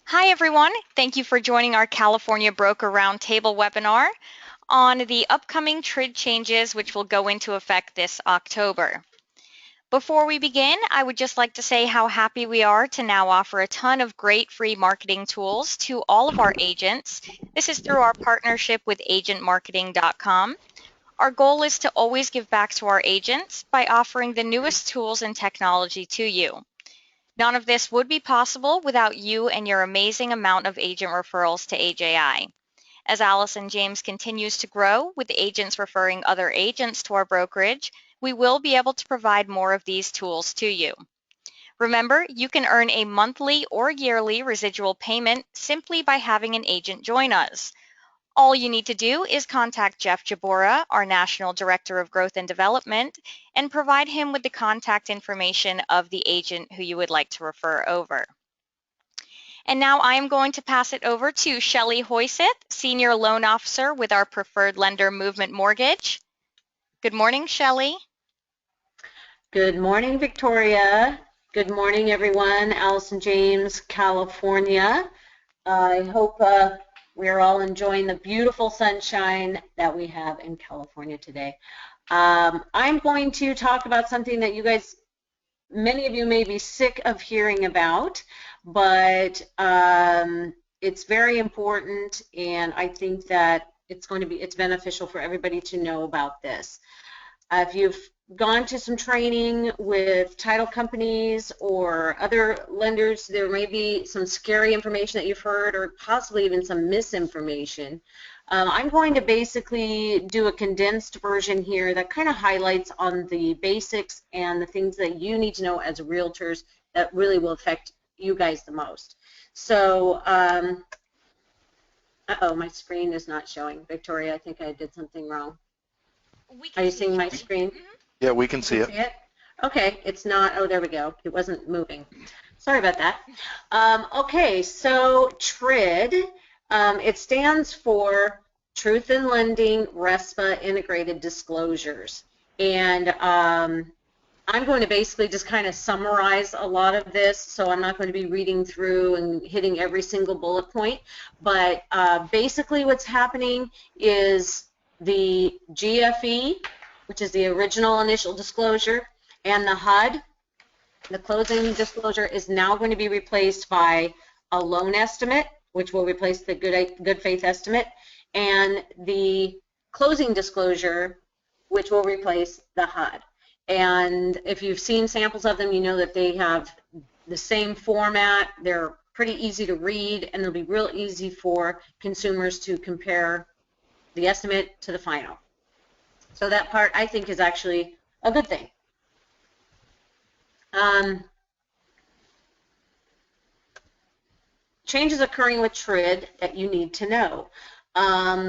Hi everyone, thank you for joining our California Broker Roundtable webinar on the upcoming TRID changes which will go into effect this October. Before we begin, I would just like to say how happy we are to now offer a ton of great free marketing tools to all of our agents. This is through our partnership with agentmarketing.com. Our goal is to always give back to our agents by offering the newest tools and technology to you. None of this would be possible without you and your amazing amount of agent referrals to AJI. As Allison James continues to grow, with agents referring other agents to our brokerage, we will be able to provide more of these tools to you. Remember, you can earn a monthly or yearly residual payment simply by having an agent join us. All you need to do is contact Jeff Jabora, our National Director of Growth and Development, and provide him with the contact information of the agent who you would like to refer over. And now I am going to pass it over to Shelley Hoyseth, Senior Loan Officer with our Preferred Lender Movement Mortgage. Good morning, Shelley. Good morning, Victoria. Good morning, everyone. Allison James, California. I hope we're all enjoying the beautiful sunshine that we have in California today. I'm going to talk about something that you guys, many of you may be sick of hearing about, but it's very important, and I think that it's beneficial for everybody to know about this. If you've gone to some training with title companies or other lenders, there may be some scary information that you've heard or possibly even some misinformation. I'm going to basically do a condensed version here that kind of highlights on the basics and the things that you need to know as realtors that really will affect you guys the most. So, uh-oh, my screen is not showing. Victoria, I think I did something wrong. Are you seeing my screen? Yeah, we can see it. Okay, it's not. Oh, there we go. It wasn't moving. Sorry about that. Okay, so TRID, it stands for Truth in Lending RESPA Integrated Disclosures. And I'm going to basically just kind of summarize a lot of this, so I'm not going to be reading through and hitting every single bullet point. But basically what's happening is the GFE, which is the original initial disclosure, and the HUD, the closing disclosure, is now going to be replaced by a loan estimate, which will replace the good faith estimate, and the closing disclosure, which will replace the HUD. And if you've seen samples of them, you know that they have the same format. They're pretty easy to read, and they'll be real easy for consumers to compare the estimate to the final. So that part, I think, is actually a good thing. Changes occurring with TRID that you need to know.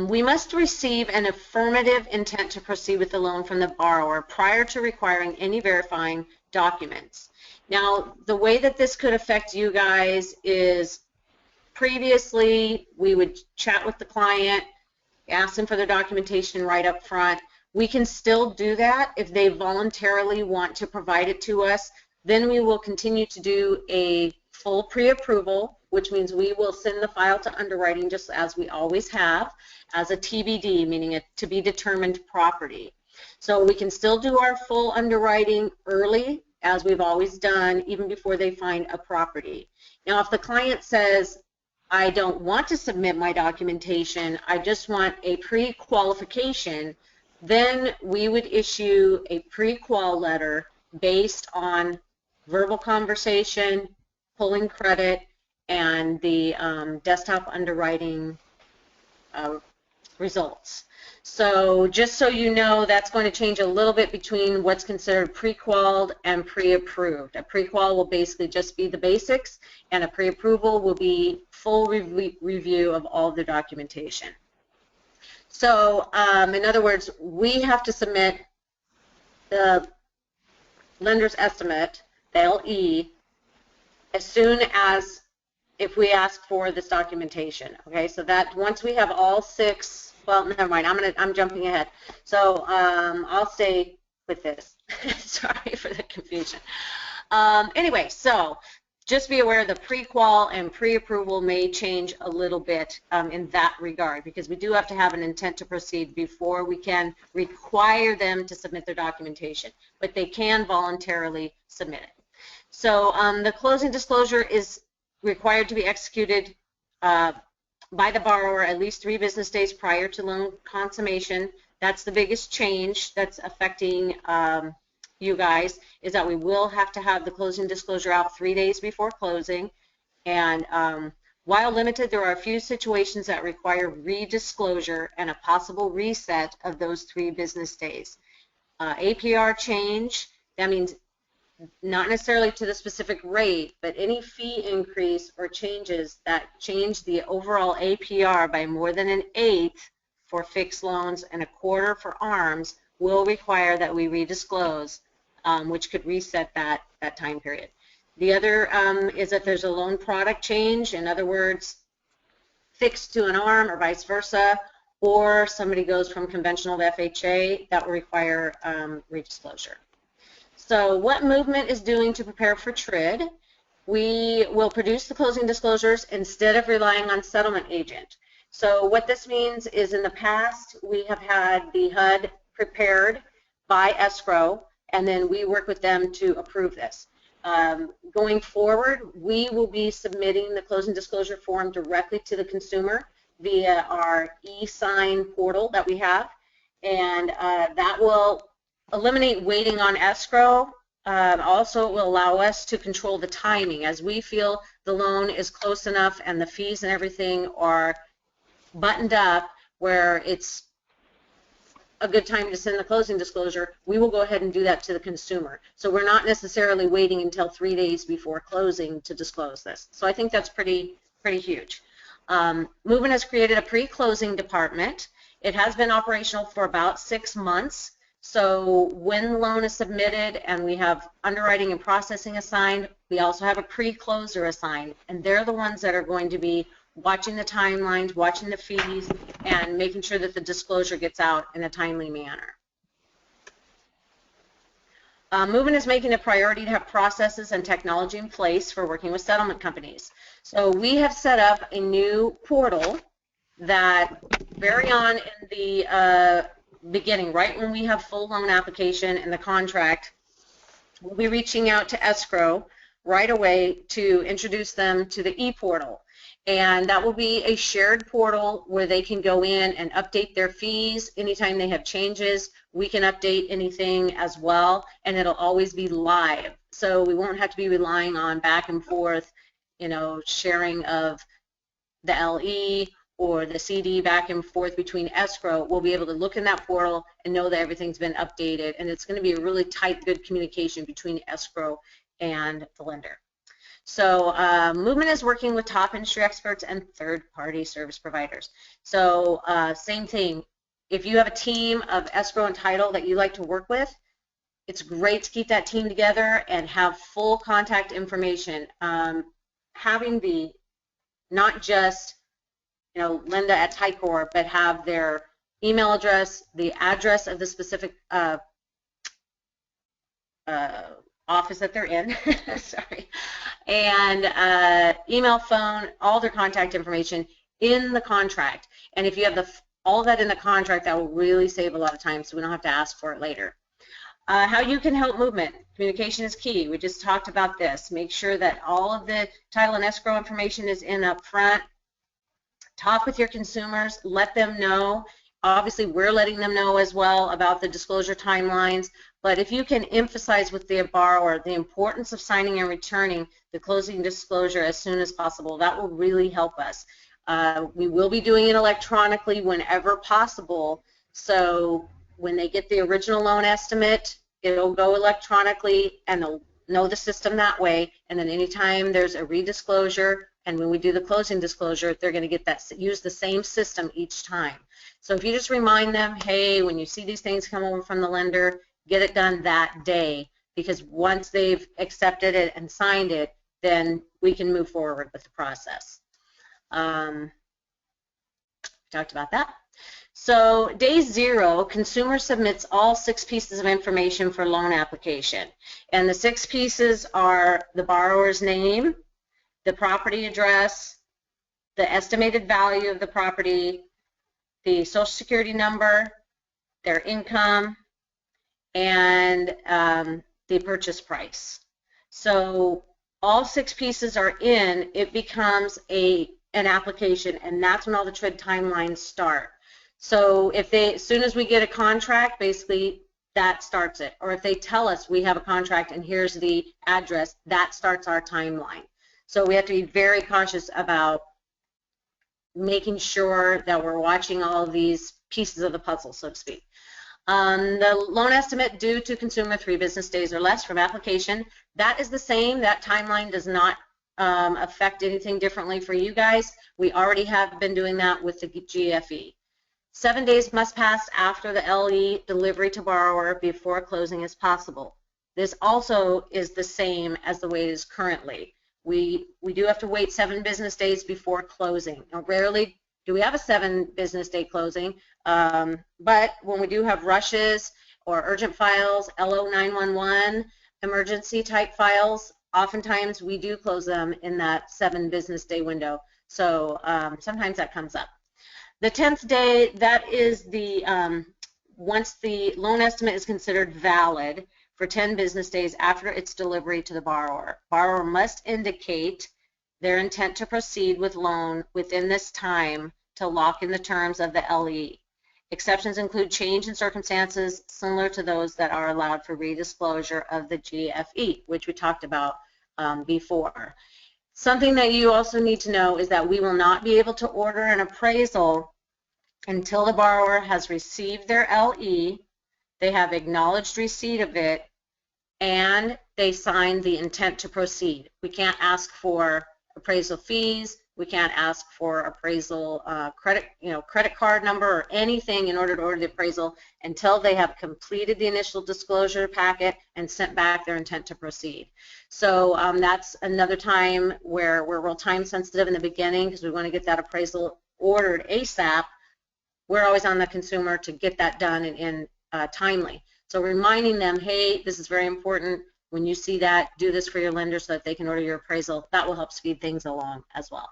We must receive an affirmative intent to proceed with the loan from the borrower prior to requiring any verifying documents. Now, the way that this could affect you guys is previously we would chat with the client, ask them for their documentation right up front. We can still do that if they voluntarily want to provide it to us. Then we will continue to do a full pre-approval, which means we will send the file to underwriting just as we always have, as a TBD, meaning a to be determined property. So we can still do our full underwriting early, as we've always done, even before they find a property. Now, if the client says, I don't want to submit my documentation, I just want a pre-qualification, then we would issue a pre-qual letter based on verbal conversation, pulling credit, and the desktop underwriting results. So just so you know, that's going to change a little bit between what's considered pre-qualled and pre-approved. A pre-qual will basically just be the basics, and a pre-approval will be full review of all the documentation. So in other words, we have to submit the lender's estimate, the LE, as soon as if we ask for this documentation. Okay, so that once we have all six, well, never mind, I'm jumping ahead. So I'll stay with this. Sorry for the confusion. Anyway, so just be aware the pre-qual and pre-approval may change a little bit in that regard, because we do have to have an intent to proceed before we can require them to submit their documentation, but they can voluntarily submit it. So the closing disclosure is required to be executed by the borrower at least 3 business days prior to loan consummation. That's the biggest change that's affecting you guys, is that we will have to have the closing disclosure out 3 days before closing. And while limited, there are a few situations that require redisclosure and a possible reset of those 3 business days. APR change, that means not necessarily to the specific rate, but any fee increase or changes that change the overall APR by more than 1/8 for fixed loans and 1/4 for ARMs will require that we redisclose, which could reset that time period. The other is that there's a loan product change, in other words, fixed to an ARM or vice versa, or somebody goes from conventional to FHA, that will require redisclosure. So what Movement is doing to prepare for TRID, we will produce the closing disclosures instead of relying on settlement agent. So what this means is, in the past, we have had the HUD prepared by escrow, and then we work with them to approve this. Going forward, we will be submitting the closing disclosure form directly to the consumer via our e-sign portal that we have, and that will eliminate waiting on escrow. Also, it will allow us to control the timing as we feel the loan is close enough and the fees and everything are buttoned up where it's a good time to send the closing disclosure. We will go ahead and do that to the consumer. So we're not necessarily waiting until 3 days before closing to disclose this. So I think that's pretty huge. Movement has created a pre-closing department. It has been operational for about 6 months. So when the loan is submitted and we have underwriting and processing assigned, we also have a pre-closer assigned, and they're the ones that are going to be watching the timelines, watching the fees, and making sure that the disclosure gets out in a timely manner. Movement is making a priority to have processes and technology in place for working with settlement companies. So we have set up a new portal that very on in the beginning, right when we have full loan application and the contract, we'll be reaching out to escrow right away to introduce them to the e-portal. And that will be a shared portal where they can go in and update their fees. Anytime they have changes, we can update anything as well, and it'll always be live. So we won't have to be relying on back and forth, you know, sharing of the LE or the CD back and forth between escrow. We'll be able to look in that portal and know that everything's been updated, and it's going to be a really tight, good communication between escrow and the lender. So Movement is working with top industry experts and third-party service providers. So same thing, if you have a team of escrow and title that you like to work with, it's great to keep that team together and have full contact information. Having the, not just, you know, Linda at Tycor, but have their email address, the address of the specific office that they're in, sorry, and email, phone, all their contact information in the contract. And if you have all that in the contract, that will really save a lot of time, so we don't have to ask for it later. How you can help Movement. Communication is key. We just talked about this. Make sure that all of the title and escrow information is in up front. Talk with your consumers. Let them know. Obviously, we're letting them know as well about the disclosure timelines. But if you can emphasize with the borrower the importance of signing and returning the closing disclosure as soon as possible, that will really help us. We will be doing it electronically whenever possible. So when they get the original loan estimate, it'll go electronically and they'll know the system that way. And then anytime there's a redisclosure, and when we do the closing disclosure, they're going to get that, use the same system each time. So if you just remind them, hey, when you see these things come over from the lender, get it done that day, because once they've accepted it and signed it, then we can move forward with the process. Talked about that. So day 0, consumer submits all 6 pieces of information for loan application. And the 6 pieces are the borrower's name, the property address, the estimated value of the property, the social security number, their income, and the purchase price. So all 6 pieces are in, it becomes an application, and that's when all the TRID timelines start. So if as soon as we get a contract, basically that starts it. Or if they tell us we have a contract and here's the address, that starts our timeline. So we have to be very cautious about making sure that we're watching all of these pieces of the puzzle, so to speak. The loan estimate due to consumer 3 business days or less from application, that is the same. That timeline does not affect anything differently for you guys. We already have been doing that with the GFE. 7 days must pass after the LE delivery to borrower before closing is possible. This also is the same as the way it is currently. We do have to wait 7 business days before closing. Now, rarely do we have a 7 business day closing, but when we do have rushes or urgent files, LO 911, emergency type files, oftentimes we do close them in that 7 business day window. So sometimes that comes up. The 10th day, that is the once the loan estimate is considered valid for 10 business days after its delivery to the borrower. Borrower must indicate their intent to proceed with loan within this time to lock in the terms of the LE. Exceptions include change in circumstances similar to those that are allowed for redisclosure of the GFE, which we talked about before. Something that you also need to know is that we will not be able to order an appraisal until the borrower has received their LE, they have acknowledged receipt of it, and they sign the intent to proceed. We can't ask for appraisal fees. We can't ask for appraisal credit card number or anything in order to order the appraisal until they have completed the initial disclosure packet and sent back their intent to proceed. So that's another time where we're real time sensitive in the beginning because we want to get that appraisal ordered ASAP. We're always on the consumer to get that done and timely. So reminding them, hey, this is very important. When you see that, do this for your lender so that they can order your appraisal. That will help speed things along as well.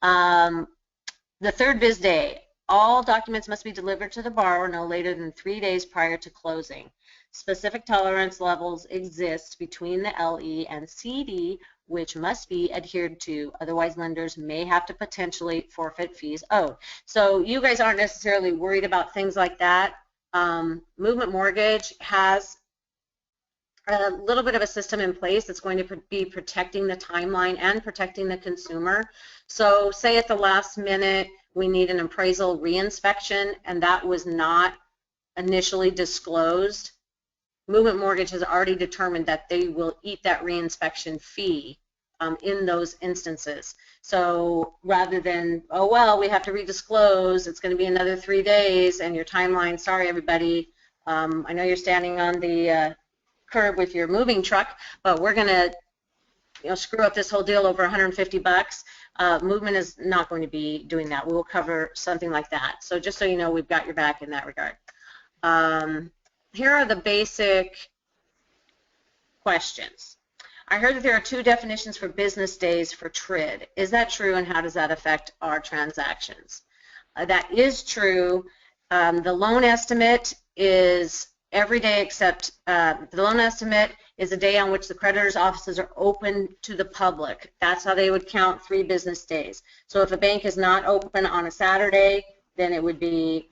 The 3rd biz day, all documents must be delivered to the borrower no later than 3 days prior to closing. Specific tolerance levels exist between the LE and CD, which must be adhered to. Otherwise, lenders may have to potentially forfeit fees owed. So you guys aren't necessarily worried about things like that. Movement Mortgage has a little bit of a system in place that's going to be protecting the timeline and protecting the consumer. So say at the last minute we need an appraisal reinspection and that was not initially disclosed, Movement Mortgage has already determined that they will eat that reinspection fee in those instances. So rather than, oh well, we have to redisclose, it's going to be another 3 days and your timeline, sorry everybody, I know you're standing on the curb with your moving truck, but we're going to screw up this whole deal over 150 bucks. Movement is not going to be doing that. We will cover something like that. So just so you know, we've got your back in that regard. Here are the basic questions. I heard that there are 2 definitions for business days for TRID. Is that true, and how does that affect our transactions? That is true. The loan estimate is every day except the loan estimate is a day on which the creditor's offices are open to the public. That's how they would count 3 business days. So if a bank is not open on a Saturday, then it would be,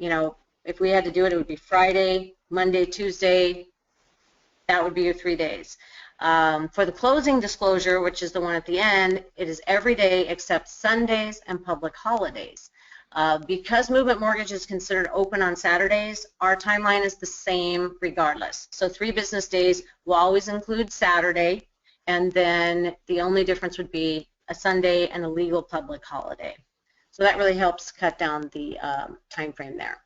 if we had to do it, it would be Friday, Monday, Tuesday. That would be your 3 days. For the closing disclosure, which is the one at the end, it is every day except Sundays and public holidays. Because Movement Mortgage is considered open on Saturdays, our timeline is the same regardless. So 3 business days will always include Saturday, and then the only difference would be a Sunday and a legal public holiday. So that really helps cut down the time frame there.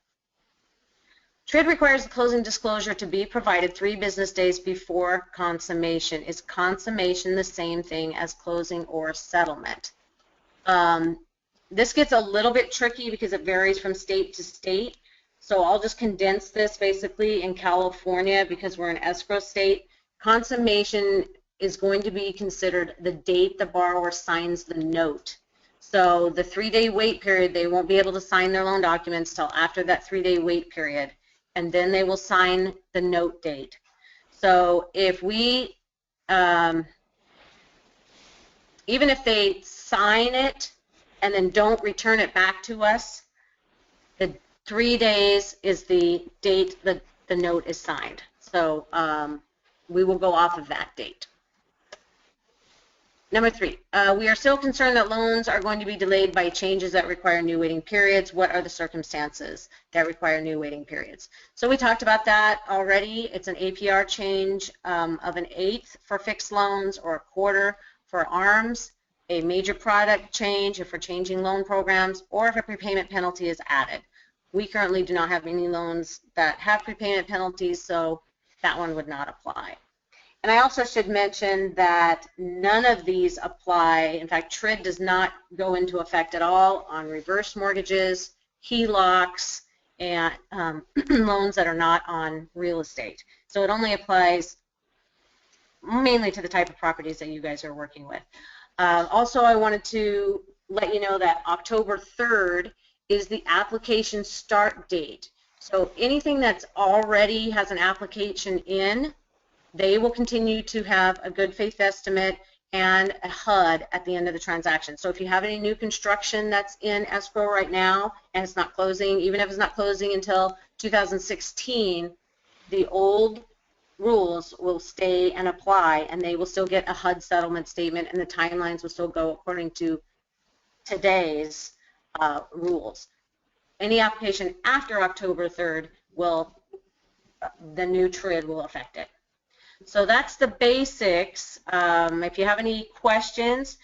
TRID requires the closing disclosure to be provided 3 business days before consummation. Is consummation the same thing as closing or settlement? This gets a little bit tricky because it varies from state to state. So I'll just condense this basically in California because we're an escrow state. Consummation is going to be considered the date the borrower signs the note. So the 3-day wait period, they won't be able to sign their loan documents till after that 3-day wait period, and then they will sign the note date. So if we, even if they sign it and then don't return it back to us, the 3 days is the date that the note is signed. So we will go off of that date. Number 3, we are still concerned that loans are going to be delayed by changes that require new waiting periods. What are the circumstances that require new waiting periods? So we talked about that already. It's an APR change of 1/8 for fixed loans or 1/4 for ARMs, a major product change if we're changing loan programs, or if a prepayment penalty is added. We currently do not have any loans that have prepayment penalties, so that one would not apply. And I also should mention that none of these apply. In fact, TRID does not go into effect at all on reverse mortgages, HELOCs, and loans that are not on real estate. So it only applies mainly to the type of properties that you guys are working with. Also, I wanted to let you know that October 3rd is the application start date. So anything that's already has an application in, they will continue to have a good faith estimate and a HUD at the end of the transaction. So if you have any new construction that's in escrow right now and it's not closing, even if it's not closing until 2016, the old rules will stay and apply, and they will still get a HUD settlement statement, and the timelines will still go according to today's rules. Any application after October 3rd will, the new TRID will affect it. So that's the basics. If you have any questions,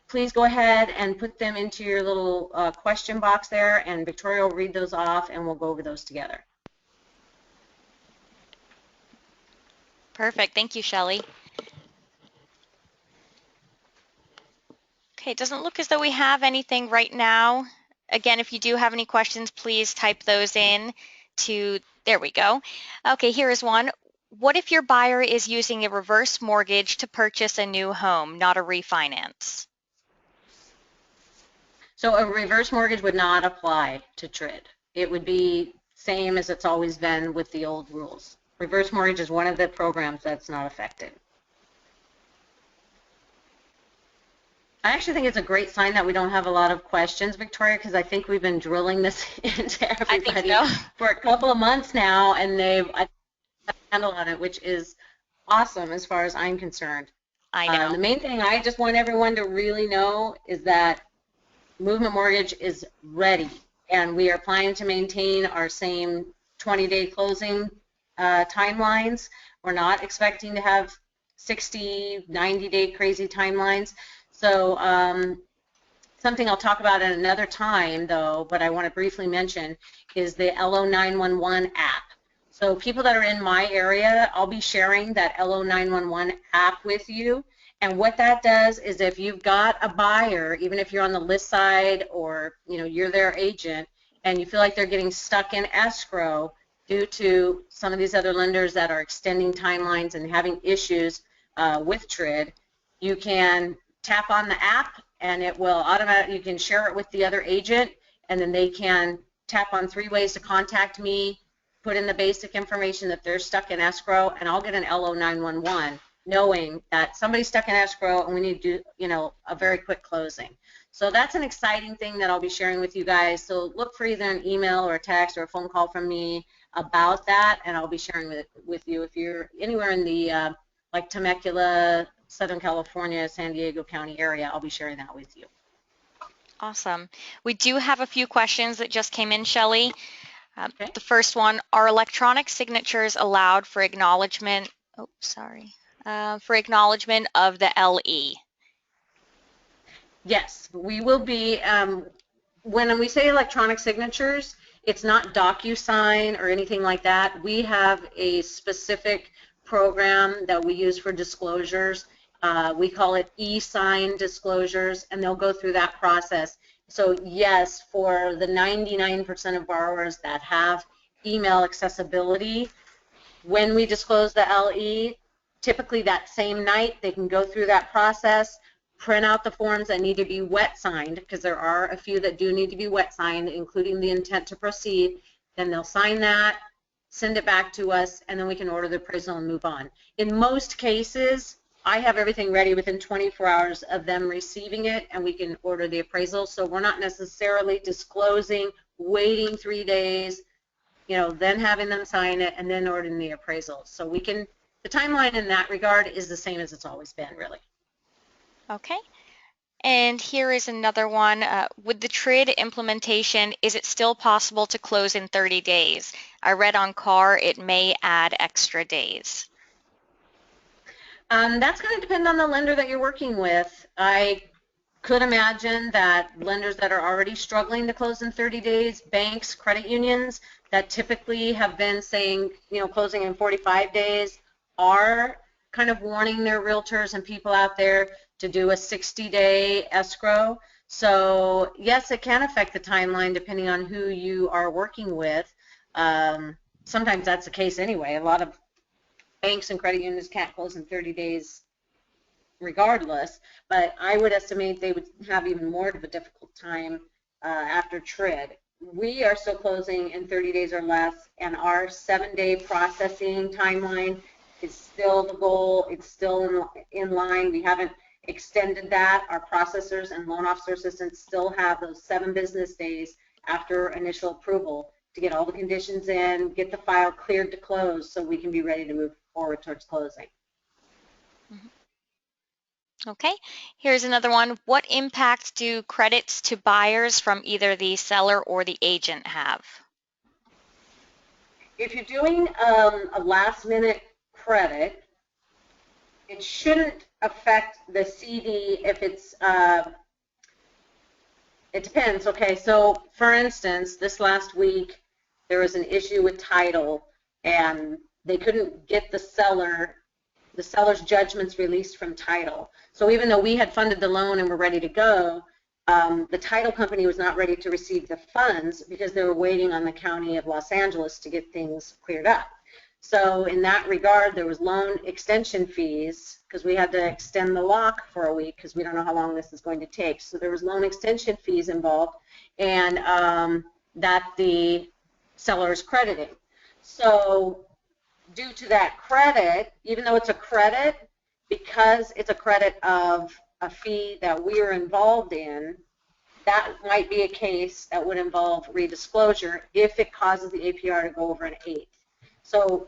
please go ahead and put them into your little question box there, and Victoria will read those off and we'll go over those together. Perfect. Thank you, Shelley. Okay, it doesn't look as though we have anything right now. Again, if you do have any questions, please type those in to, there we go. Okay, here is one. What if your buyer is using a reverse mortgage to purchase a new home, not a refinance? So a reverse mortgage would not apply to TRID. It would be same as it's always been with the old rules. Reverse mortgage is one of the programs that's not affected. I actually think it's a great sign that we don't have a lot of questions, Victoria, because I think we've been drilling this into everybody for a couple of months now, and they've handle on it, which is awesome as far as I'm concerned. I know. The main thing I just want everyone to really know is that Movement Mortgage is ready, and we are planning to maintain our same 20-day closing timelines. We're not expecting to have 60, 90-day crazy timelines. So something I'll talk about at another time, though, but I want to briefly mention, is the LO911 app. So people that are in my area, I'll be sharing that LO911 app with you. And what that does is if you've got a buyer, even if you're on the list side or you're their agent, and you feel like they're getting stuck in escrow due to some of these other lenders that are extending timelines and having issues with TRID, you can tap on the app and it will automatically, you can share it with the other agent, and then they can tap on 3 ways to contact me, put in the basic information that they're stuck in escrow, and I'll get an LO911 knowing that somebody's stuck in escrow and we need to do, a very quick closing. So that's an exciting thing that I'll be sharing with you guys. So look for either an email or a text or a phone call from me about that, and I'll be sharing it with you. If you're anywhere in the like Temecula, Southern California, San Diego County area, I'll be sharing that with you. Awesome. We do have a few questions that just came in, Shelley. Okay. The first one, are electronic signatures allowed for acknowledgement? Oh, sorry. For acknowledgement of the LE? Yes, we will be. When we say electronic signatures, it's not DocuSign or anything like that. We have a specific program that we use for disclosures. We call it e-sign disclosures, and they'll go through that process. So yes, for the 99% of borrowers that have email accessibility, when we disclose the LE, typically that same night they can go through that process, print out the forms that need to be wet signed, because there are a few that do need to be wet signed, including the intent to proceed. Then they'll sign that, send it back to us, and then we can order the appraisal and move on. In most cases, I have everything ready within 24 hours of them receiving it, and we can order the appraisal. So we're not necessarily disclosing, waiting 3 days, then having them sign it and then ordering the appraisal. So we can, the timeline in that regard is the same as it's always been, really. Okay. And here is another one. With the TRID implementation, is it still possible to close in 30 days? I read on CAR it may add extra days. That's going to depend on the lender that you're working with. I could imagine that lenders that are already struggling to close in 30 days, banks, credit unions that typically have been saying, closing in 45 days, are kind of warning their realtors and people out there to do a 60-day escrow. So yes, it can affect the timeline depending on who you are working with. Sometimes that's the case anyway. A lot of banks and credit unions can't close in 30 days regardless, but I would estimate they would have even more of a difficult time after TRID. We are still closing in 30 days or less, and our 7-day processing timeline is still the goal. It's still in line. We haven't extended that. Our processors and loan officer assistants still have those 7 business days after initial approval to get all the conditions in, get the file cleared to close so we can be ready to move forward towards closing. Okay, here's another one. What impact do credits to buyers from either the seller or the agent have? If you're doing a last-minute credit, it shouldn't affect the CD if it's, it depends. Okay, so for instance, this last week, there was an issue with title, and they couldn't get the seller's judgments released from title. So even though we had funded the loan and were ready to go, the title company was not ready to receive the funds because they were waiting on the County of Los Angeles to get things cleared up. So in that regard, there was loan extension fees because we had to extend the lock for a week because we don't know how long this is going to take. So there was loan extension fees involved, and that the seller is crediting. So due to that credit, even though it's a credit, because it's a credit of a fee that we are involved in, that might be a case that would involve redisclosure if it causes the APR to go over an 8th. So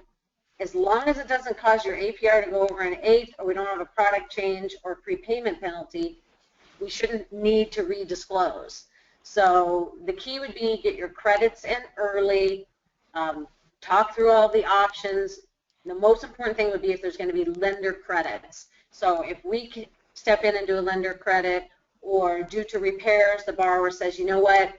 as long as it doesn't cause your APR to go over an 8th, or we don't have a product change or prepayment penalty, we shouldn't need to redisclose. So the key would be get your credits in early, talk through all the options. The most important thing would be if there's going to be lender credits. So if we can step in and do a lender credit, or due to repairs, the borrower says, you know what,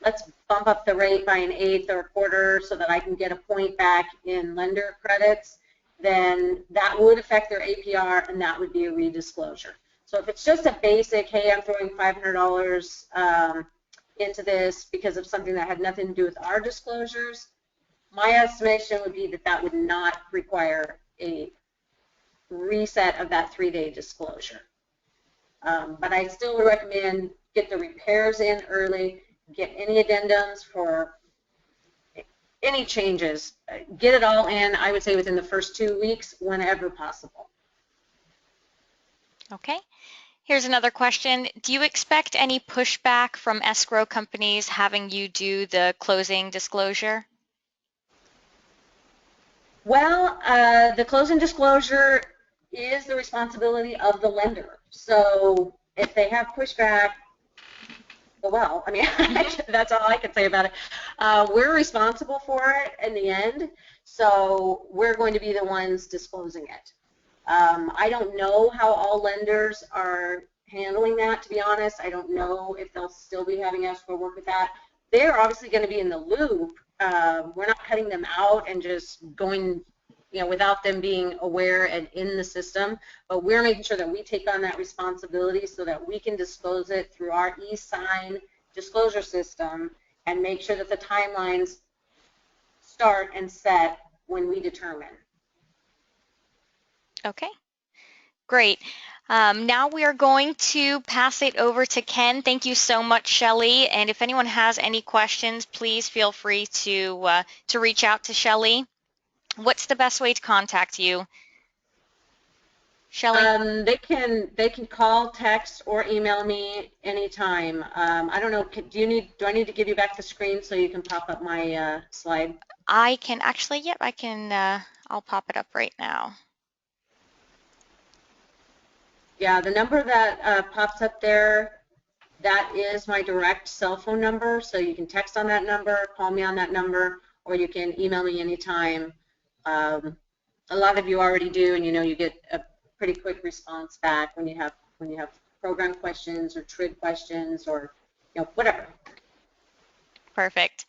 let's bump up the rate by an 1/8 or a quarter so that I can get a point back in lender credits, then that would affect their APR, and that would be a redisclosure. So if it's just a basic, hey, I'm throwing $500 into this because of something that had nothing to do with our disclosures, my estimation would be that that would not require a reset of that 3-day disclosure. But I still would recommend get the repairs in early, get any addendums for any changes, get it all in, I would say within the first 2 weeks, whenever possible. Okay. Here's another question. Do you expect any pushback from escrow companies having you do the closing disclosure? Well, the closing disclosure is the responsibility of the lender. So if they have pushback, well, I mean, that's all I can say about it. We're responsible for it in the end, so we're going to be the ones disclosing it. I don't know how all lenders are handling that, to be honest. I don't know if they'll still be having escrow work with that. They're obviously going to be in the loop. We're not cutting them out and just going, without them being aware and in the system, but we're making sure that we take on that responsibility so that we can disclose it through our e-sign disclosure system and make sure that the timelines start and set when we determine. Okay, great. Now we are going to pass it over to Ken. Thank you so much, Shelley. And if anyone has any questions, please feel free to reach out to Shelley. What's the best way to contact you, Shelley? They can call, text, or email me anytime. I don't know. Do I need to give you back the screen so you can pop up my slide? I can actually, yep, I can, I'll pop it up right now. Yeah, the number that pops up there, that is my direct cell phone number. So you can text on that number, call me on that number, or you can email me anytime. A lot of you already do, and you get a pretty quick response back when you have program questions or TRID questions or whatever. Perfect.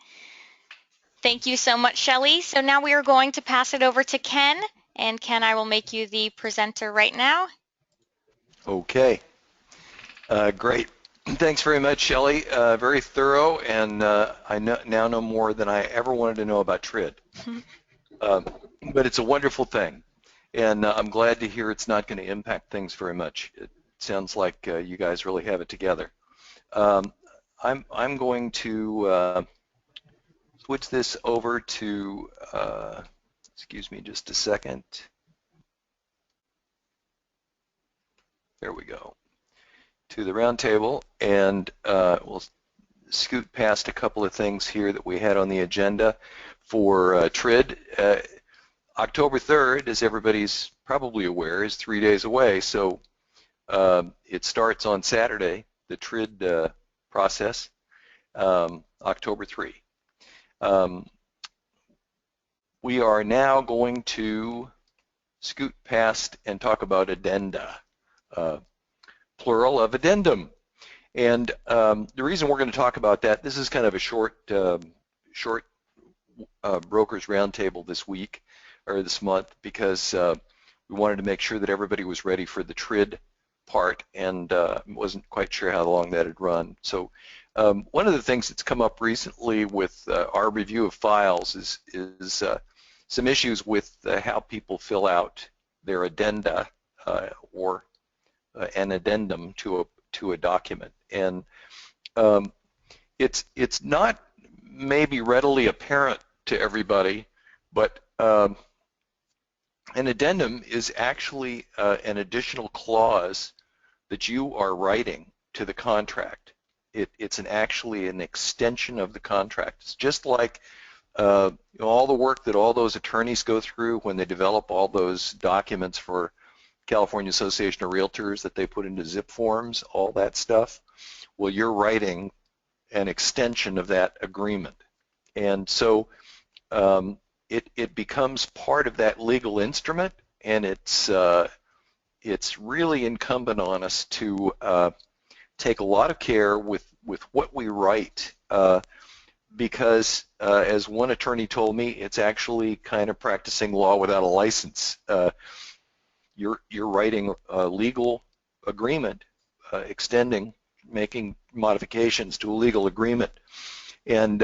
Thank you so much, Shelley. So now we are going to pass it over to Ken. And Ken, I will make you the presenter right now. Okay, great. Thanks very much, Shelley. Very thorough, and I now know more than I ever wanted to know about TRID. But it's a wonderful thing, and I'm glad to hear it's not going to impact things very much. It sounds like you guys really have it together. I'm going to switch this over to, excuse me just a second. There we go. To the roundtable, and we'll scoot past a couple of things here that we had on the agenda for TRID. October 3rd, as everybody's probably aware, is 3 days away, so it starts on Saturday, the TRID process, October 3. We are now going to scoot past and talk about Addenda, plural of addendum. And the reason we're going to talk about that, this is kind of a short brokers roundtable this week or this month, because we wanted to make sure that everybody was ready for the TRID part, and wasn't quite sure how long that had run. So one of the things that's come up recently with our review of files is some issues with how people fill out their addenda or an addendum to a document, and it's not maybe readily apparent to everybody, but an addendum is actually an additional clause that you are writing to the contract. It's actually an extension of the contract. It's just like all the work that all those attorneys go through when they develop all those documents for California Association of Realtors that they put into zip forms, all that stuff. Well, you're writing an extension of that agreement, and so it becomes part of that legal instrument, and it's really incumbent on us to take a lot of care with what we write, because as one attorney told me, it's actually kind of practicing law without a license. You're writing a legal agreement, extending, making modifications to a legal agreement, and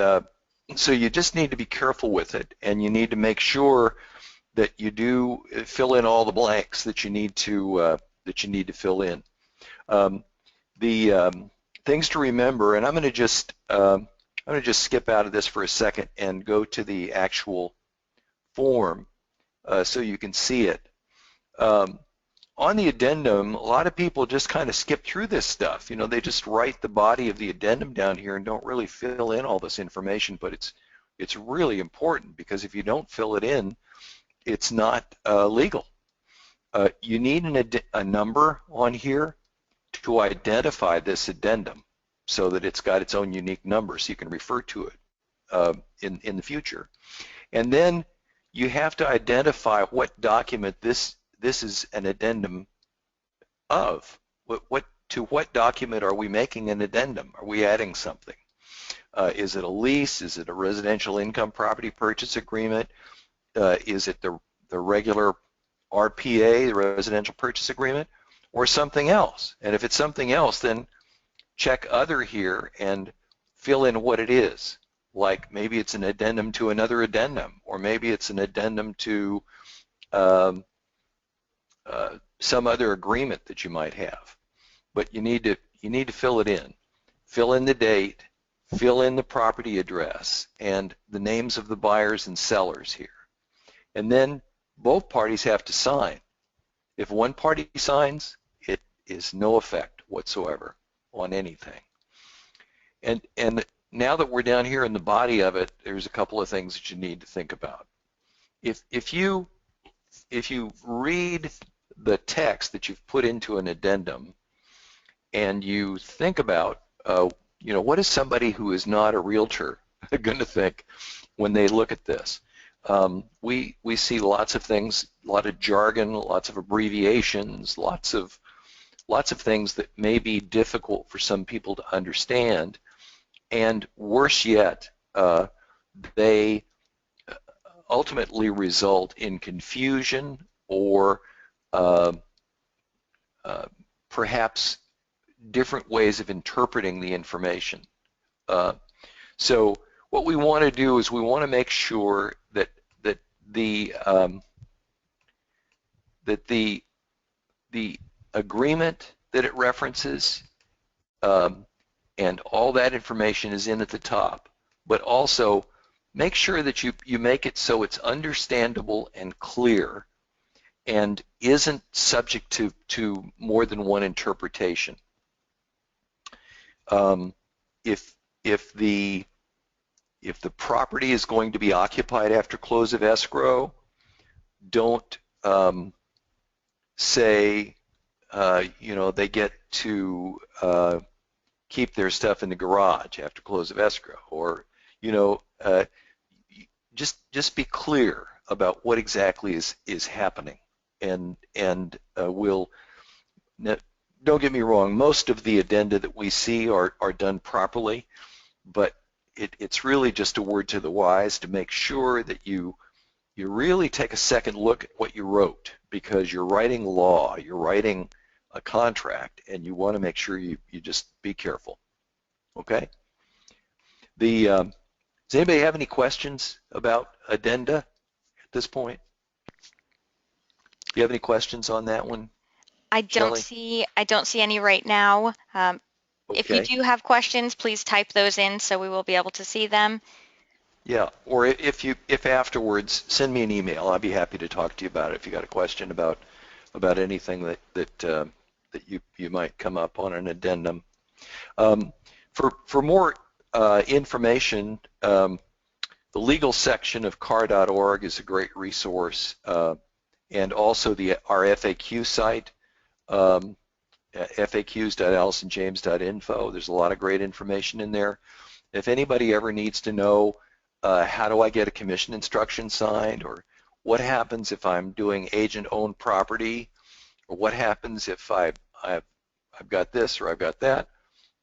so you just need to be careful with it, and you need to make sure that you do fill in all the blanks that you need to fill in. The things to remember, and I'm going to just skip out of this for a second and go to the actual form so you can see it. On the addendum, a lot of people just kind of skip through this stuff. They just write the body of the addendum down here and don't really fill in all this information, but it's really important, because if you don't fill it in, it's not legal. You need a number on here to identify this addendum so that it's got its own unique number so you can refer to it in the future. And then you have to identify what document this is an addendum of. To what document are we making an addendum? Are we adding something? Is it a lease? Is it a residential income property purchase agreement? Is it the regular RPA, the residential purchase agreement, or something else? And if it's something else, then check other here and fill in what it is. Like maybe it's an addendum to another addendum, or maybe it's an addendum to some other agreement that you might have. But you need to fill it in. Fill in the date, fill in the property address, and the names of the buyers and sellers here. And then both parties have to sign. If one party signs, it is no effect whatsoever on anything. And now that we're down here in the body of it, there's a couple of things that you need to think about. If you read the text that you've put into an addendum and you think about, what is somebody who is not a realtor going to think when they look at this? We see lots of things, a lot of jargon, lots of abbreviations, lots of things that may be difficult for some people to understand, and worse yet, they ultimately result in confusion or perhaps different ways of interpreting the information. So what we want to do is we want to make sure that the agreement that it references and all that information is in at the top, but also make sure that you make it so it's understandable and clear and isn't subject to more than one interpretation. If the property is going to be occupied after close of escrow, don't say they get to keep their stuff in the garage after close of escrow, or just be clear about what exactly is happening, and don't get me wrong, most of the addenda that we see are done properly, but it's really just a word to the wise to make sure that you really take a second look at what you wrote, because you're writing law, you're writing a contract, and you want to make sure you just be careful. Okay? Does anybody have any questions about addenda at this point? Do you have any questions on that one? I don't see any right now. Okay. If you do have questions, please type those in so we will be able to see them. Yeah, or if afterwards, send me an email. I'll be happy to talk to you about it if you got a question about anything that you might come up on an addendum. For more information, the legal section of car.org is a great resource, and also our FAQ site, faqs.allisonjames.info. There's a lot of great information in there. If anybody ever needs to know how do I get a commission instruction signed, or what happens if I'm doing agent-owned property, or what happens if I've got this or I've got that,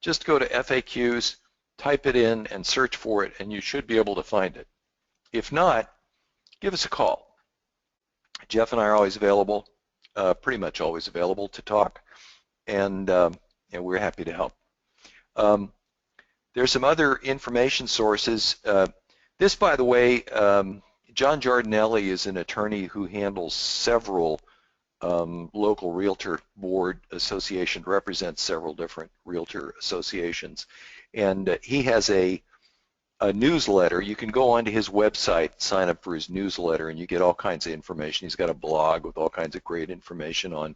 just go to FAQs, type it in, and search for it, and you should be able to find it. If not, give us a call. Jeff and I are always available, pretty much always available to talk, and we're happy to help. There's some other information sources. This, by the way, John Giardinelli is an attorney who handles several local realtor board associations, represents several different realtor associations, and he has a newsletter. You can go onto his website, sign up for his newsletter, and you get all kinds of information. He's got a blog with all kinds of great information on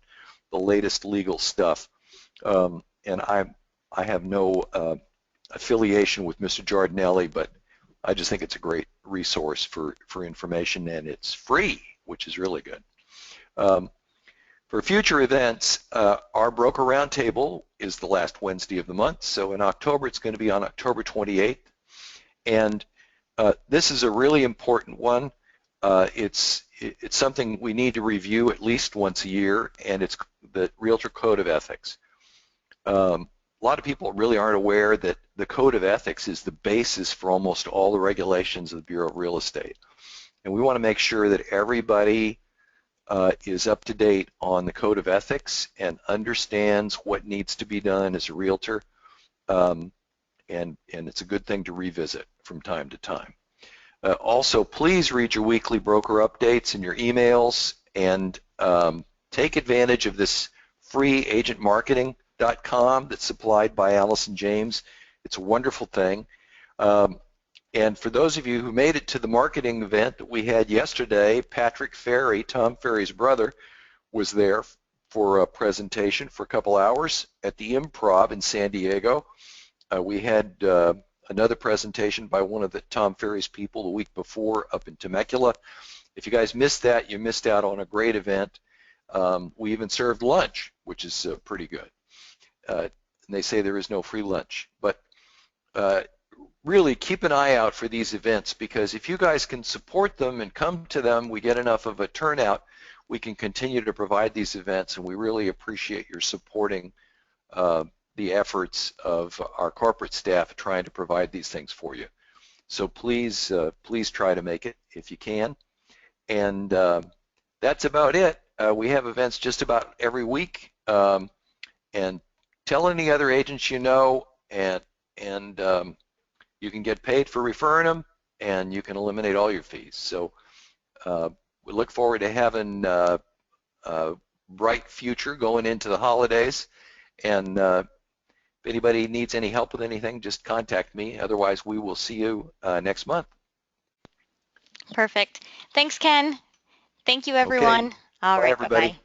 the latest legal stuff. And I have no affiliation with Mr. Giardinelli, but I just think it's a great resource for information, and it's free, which is really good. For future events, our broker roundtable is the last Wednesday of the month. So in October, it's going to be on October 28th. And this is a really important one. It's something we need to review at least once a year, and it's the Realtor Code of Ethics. A lot of people really aren't aware that the Code of Ethics is the basis for almost all the regulations of the Bureau of Real Estate. And we want to make sure that everybody is up to date on the Code of Ethics and understands what needs to be done as a realtor. And it's a good thing to revisit from time to time. Also, please read your weekly broker updates in your emails, and take advantage of this free agentmarketing.com that's supplied by Allison James. It's a wonderful thing. And for those of you who made it to the marketing event that we had yesterday, Patrick Ferry, Tom Ferry's brother, was there for a presentation for a couple hours at the Improv in San Diego. We had another presentation by one of the Tom Ferry's people the week before up in Temecula. If you guys missed that, you missed out on a great event. We even served lunch, which is pretty good. And they say there is no free lunch. But really keep an eye out for these events, because if you guys can support them and come to them, we get enough of a turnout, we can continue to provide these events, and we really appreciate your supporting the efforts of our corporate staff trying to provide these things for you. So please, please try to make it if you can. And that's about it. We have events just about every week. And tell any other agents you know, and you can get paid for referring them, and you can eliminate all your fees. So we look forward to having a bright future going into the holidays. And if anybody needs any help with anything, just contact me. Otherwise, we will see you next month. Perfect. Thanks, Ken. Thank you, Okay. everyone. All Bye, right, everybody. bye-bye.